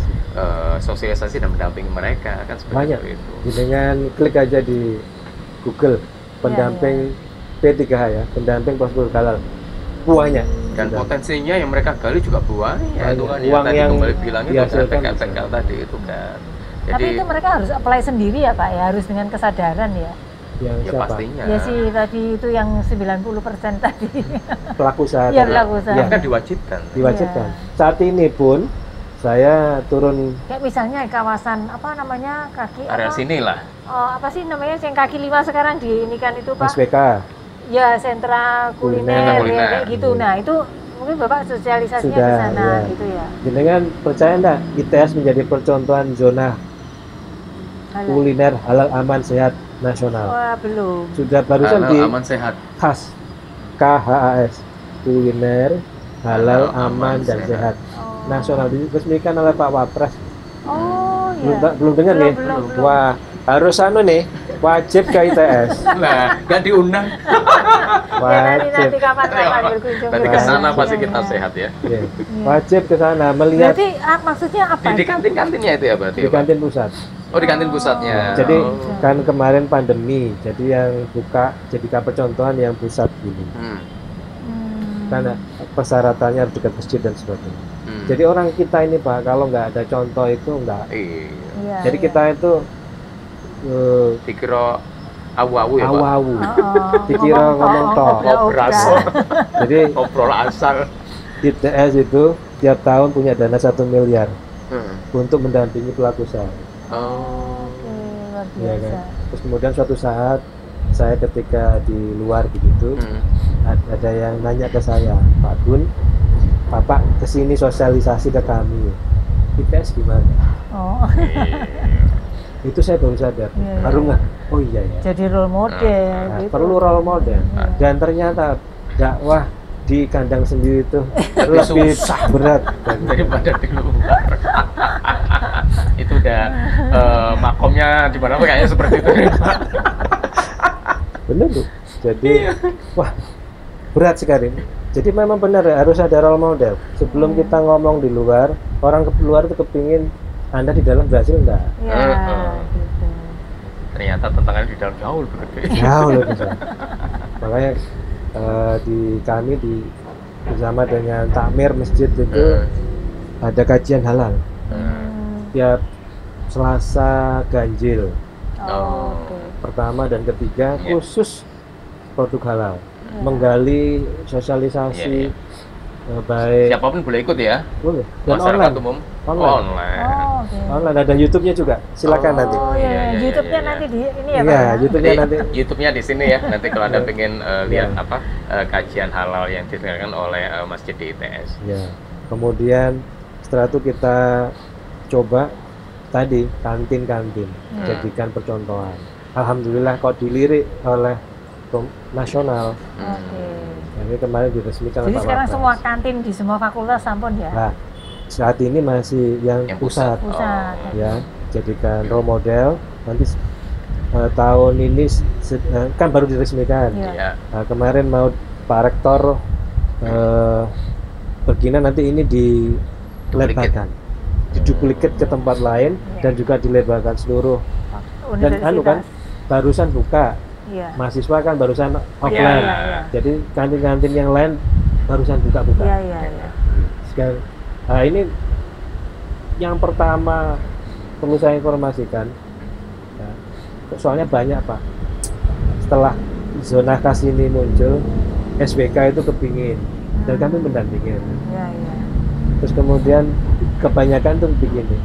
sosialisasi dan mendampingi mereka kan seperti itu. Dengan klik aja di Google pendamping P3H ya, pendamping prosedur halal, banyak. Dan potensinya yang mereka gali juga banyak. Itu kan yang tadi kembali bilang itu kan PKL tadi itu kan. Tapi itu mereka harus apply sendiri ya Pak ya, harus dengan kesadaran ya. Yang Ya siapa? pastinya. Ya sih tadi itu yang 90% tadi. Pelaku usaha. Iya, pelaku usaha. Ya, Kan diwajibkan. diwajibkan. Iya. Saat ini pun saya turun Kayak misalnya kawasan apa namanya kaki Area apa? sini lah. Oh, apa sih namanya yang kaki 5 sekarang di ini kan itu Pak? SPK. Ya sentra Kuliner. kuliner, ya, kayak gitu. Nah itu mungkin Bapak sosialisasinya Sudah, ke sana ya. gitu ya. Jenengan percaya enggak ITS menjadi percontohan zona Halal. kuliner halal aman sehat nasional? Wah belum. Sudah barusan Halal, di aman sehat. KHAS, KHAS, kuliner halal aman dan sehat Oh. nasional, diresmikan oleh Pak Wapres. Oh iya. Belum dengar nih? Belum. Wah, harus nih, wajib ke ITS. Nah, nggak diundang. Ya, nanti kapan-kapan Nanti berkunjung. Nanti ke ke sana sana. pasti Iya, kita iya. sehat ya. Iya. Wajib ke sana melihat Berarti maksudnya apa? Di kantin-kantinnya itu ya berarti. di ya, Pak? kantin pusat. Oh, di kantin pusatnya. Jadi Oh. kan kemarin pandemi, jadi yang buka jadikan percontohan yang pusat ini. Karena persyaratannya harus dekat masjid dan sebagainya. Jadi orang kita ini Pak, kalau nggak ada contoh itu nggak. Iya. Iya, Jadi iya. kita itu Dikira awu-awu ya, Pak. awu-awu. Oh, Dikira ngomong tok. obrak-obrak. Jadi Ngobrol asal. ITS itu tiap tahun punya dana 1 miliar Hmm. untuk mendampingi pelaku usaha. Oh. Oke, luar Ya biasa. kan? Terus kemudian suatu saat saya ketika di luar begitu ada yang nanya ke saya, Pak Gun, Bapak kesini sosialisasi ke kami, ITS gimana? Oh, Itu saya baru sadar, Iya, baru iya. nggak? Oh iya ya. jadi role model Nah, gitu. perlu role model. Iya. Dan ternyata dakwah di kandang sendiri itu lebih susah. berat Daripada di luar. Itu udah makomnya di mana kayaknya seperti itu ya, Pak. bener tuh. Jadi wah berat sekali. Jadi memang benar ya, harus ada role model. Sebelum kita ngomong di luar, orang luar itu kepingin Anda di dalam berhasil enggak? Ya, gitu. Ternyata tantangannya di dalam jauh lebih gede. Jauh lebih besar. Makanya di kami bersama dengan takmir masjid itu ada kajian halal. Tiap Selasa ganjil Oh, oke. pertama dan ketiga Iya. khusus produk halal, Ya. menggali sosialisasi baik Siapapun boleh ikut ya. boleh dan Masyarakat online. umum. Online. Oh, oke. Online ada YouTube-nya juga, silakan nanti. Oh Iya, iya, iya, YouTube-nya iya, nanti iya. di ini ya Pak. Iya, ya? YouTube-nya Jadi nanti. YouTube-nya di sini ya. Nanti kalau Anda Iya. pengen lihat Iya. apa kajian halal yang diselenggarakan oleh Masjid di ITS. Ya. Kemudian setelah itu kita coba tadi kantin-kantin jadikan percontohan. Alhamdulillah kok dilirik oleh nasional. Oke. Ini kemarin diresmikan Jadi oleh Pak sekarang Wapres. semua kantin di semua fakultas sampun ya? Nah, saat ini masih yang pusat, Pusat. ya, jadikan role model. Nanti tahun ini kan baru diresmikan. Iya. Ya. Nah, kemarin mau Pak Rektor berkina nanti ini dilebarkan, diduplikat ke tempat lain dan juga dilebarkan seluruh. Dan kan barusan buka, Iya. mahasiswa kan barusan offline. Iya. Jadi kantin-kantin yang lain barusan buka-buka. Iya. Sekarang, nah ini yang pertama perlu saya informasikan, ya, soalnya banyak Pak. Setelah zona kas ini muncul, SBK itu kepingin dan kami mendampingi. Iya. Terus kemudian kebanyakan tuh begini,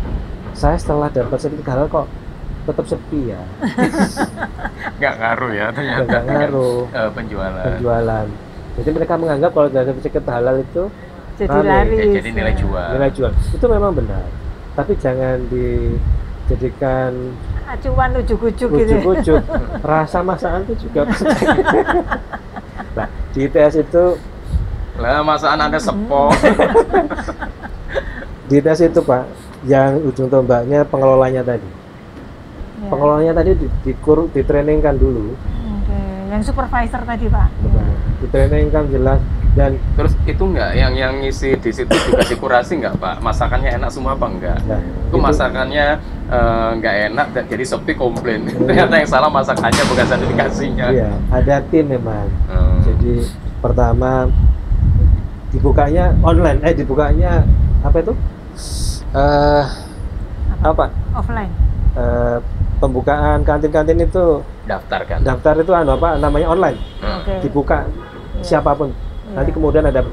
saya setelah dapat sertifikat halal kok tetap sepi ya, Nggak ngaruh ya ternyata. nggak ngaruh penjualan. Jadi mereka menganggap kalau ada sertifikat halal itu Jadi rame. laris. Jadi nilai jual. nilai jual. Itu memang benar, tapi jangan dijadikan Acuan ujuk-ujuk gitu. ujuk-ujuk. Rasa masakan itu juga nah di ITS itu Lah masakan Anda sepok. di ITS itu Pak, yang ujung tombaknya pengelolanya tadi. Ya. Pengelolanya tadi ditrainingkan dulu. Oke. Yang supervisor tadi Pak. Ditrainingkan jelas dan Terus itu enggak yang ngisi di situ juga dikurasi enggak, Pak? Masakannya enak semua apa enggak? nah, Itu masakannya enggak enak dan jadi sepi komplain. Ternyata yang salah masakannya bukan sertifikasinya. iya, ada tim memang. Hmm. Jadi pertama dibukanya online, dibukanya apa itu? Apa? Offline. pembukaan kantin-kantin itu daftar itu namanya online. Dibuka siapapun. Nanti kemudian ada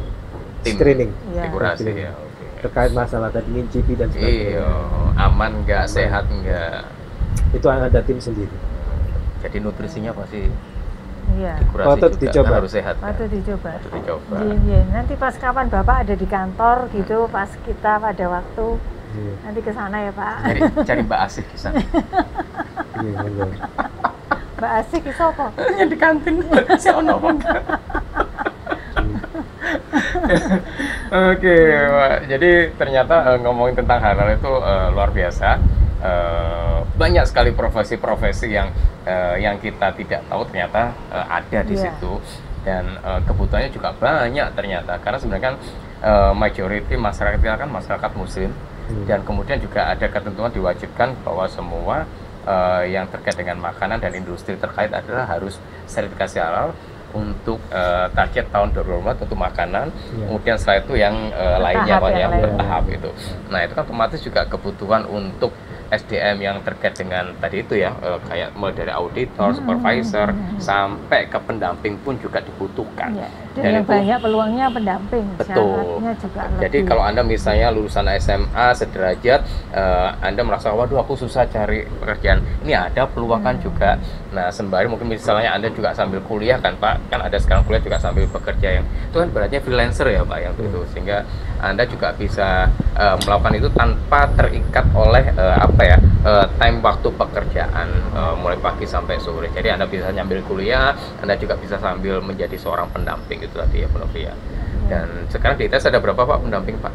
screening, kurasi ya. Terkait masalah tadi ngincipi dan sebagainya. Aman nggak, sehat nggak? Itu ada tim sendiri. Jadi nutrisinya pasti patut dicoba. Harus sehat. Patut dicoba. Nanti pas kapan Bapak ada di kantor gitu, pas kita pada waktu nanti ke sana ya Pak. Cari Mbak Asih di sana. Mbak Asih itu apa? Yang di kantin. Si ono apa enggak? Oke, Pak. Jadi ternyata ngomongin tentang halal itu luar biasa. Banyak sekali profesi-profesi yang kita tidak tahu ternyata ada di situ, dan kebutuhannya juga banyak ternyata, karena sebenarnya kan majority masyarakat kita kan masyarakat muslim, dan kemudian juga ada ketentuan diwajibkan bahwa semua yang terkait dengan makanan dan industri terkait adalah harus sertifikasi halal untuk target tahun 2024 untuk makanan, kemudian setelah itu yang lainnya Pak, yang bertahap itu. Nah itu kan otomatis juga kebutuhan untuk SDM yang terkait dengan tadi itu ya, kayak mulai dari auditor, supervisor, sampai ke pendamping pun juga dibutuhkan. Dan yang banyak peluangnya pendamping. Betul. Juga jadi lebih. kalau Anda misalnya lulusan SMA sederajat, Anda merasa waduh aku susah cari pekerjaan, ini ada peluang juga. Nah sembari mungkin misalnya Anda juga sambil kuliah kan Pak, kan ada sekarang kuliah juga sambil bekerja, yang itu kan beratnya freelancer ya Pak, yang itu, sehingga Anda juga bisa melakukan itu tanpa terikat oleh time waktu pekerjaan, mulai pagi sampai sore. Jadi Anda bisa nyambil kuliah, Anda juga bisa sambil menjadi seorang pendamping itu tadi ya Bu Novi ya. Dan sekarang di ITS ada berapa Pak pendamping Pak?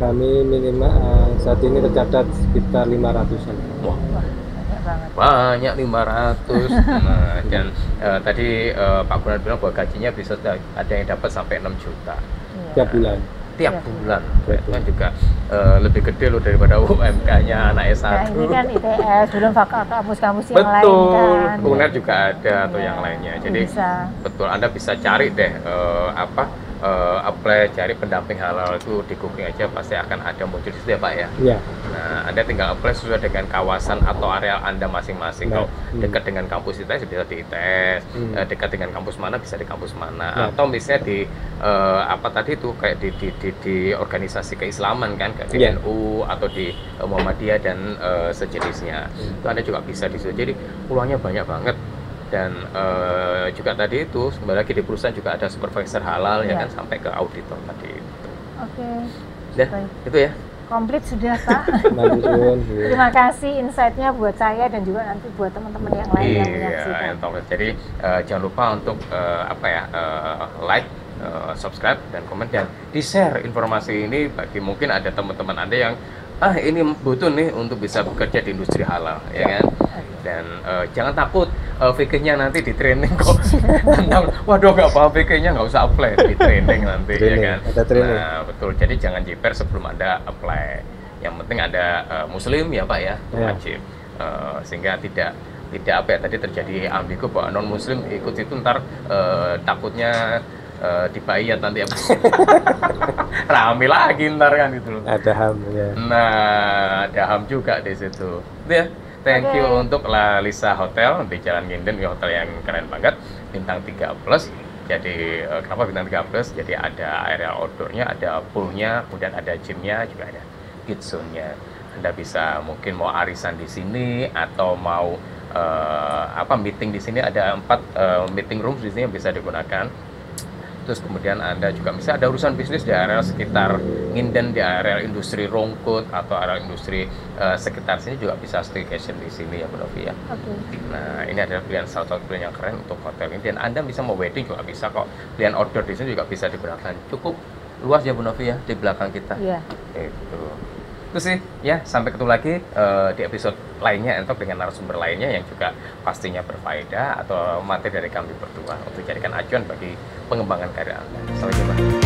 Kami minimal saat ini tercatat sekitar 500-an. Wah, banyak 500. Nah, dan tadi Pak Gunan bilang bahwa gajinya bisa ada yang dapat sampai 6 juta tiap bulan. Tiap bulan. Itu kan juga lebih gede loh daripada UMK-nya anak S1. Nah, ini kan ITS, belum kampus-kampus yang lain kan. Betul, UNER juga ada atau yang lainnya. Jadi betul, Anda bisa cari deh apply, cari pendamping halal itu di Google aja, pasti akan ada muncul di situ ya Pak ya. Iya. Nah, Anda tinggal apply sesuai dengan kawasan atau area Anda masing-masing. Kalau dekat dengan kampus ITS bisa di ITS, dekat dengan kampus mana bisa di kampus mana. Atau misalnya di tadi itu kayak di organisasi keislaman kan, kayak di NU atau di Muhammadiyah dan sejenisnya. Itu Anda juga bisa di situ. Jadi peluangnya banyak banget. Dan juga tadi itu kembali lagi di perusahaan juga ada supervisor halal ya kan, sampai ke auditor tadi itu. Itu ya. Komplit sudah Pak. Terima kasih insight-nya buat saya dan juga nanti buat teman-teman yang lain yang menyaksikan. Jadi jangan lupa untuk like, subscribe dan komen, dan di-share informasi ini bagi mungkin ada teman-teman Anda yang ini butuh nih untuk bisa bekerja di industri halal ya kan. Dan jangan takut fikihnya nanti di training kok. Waduh nggak paham fikihnya, nggak usah apply, di training nanti ya kan. Nah betul, jadi jangan jiper sebelum Anda apply. Yang penting ada muslim ya Pak ya, wajib, sehingga tidak tadi terjadi ambigu bahwa non muslim ikut itu, ntar takutnya dibayar nanti rame lagi ntar kan gitu loh. Ada HAM ya. Nah ada HAM juga di situ ya. Thank you untuk La Lisa Hotel di Jalan Nginden, hotel yang keren banget, bintang 3+. Jadi kenapa bintang 3+? Jadi ada area outdoornya, ada poolnya, kemudian ada gymnya, juga ada kids zone-nya. Anda bisa mungkin mau arisan di sini atau mau meeting di sini, ada 4 meeting rooms di sini yang bisa digunakan. Terus kemudian Anda juga bisa ada urusan bisnis di area sekitar Nginden, di area industri Rongkut atau area industri sekitar sini juga bisa staycation di sini ya Bu Novi ya. Nah ini adalah salah satu pilihan yang keren untuk hotel ini, dan Anda bisa mau wedding juga bisa kok. Pilihan outdoor di sini juga bisa digunakan, cukup luas ya Bu Novi ya di belakang kita. Itu sih ya, sampai ketemu lagi di episode lainnya untuk dengan narasumber lainnya yang juga pastinya berfaedah atau materi dari kami berdua untuk jadikan acuan bagi pengembangan karir Anda. Sampai jumpa.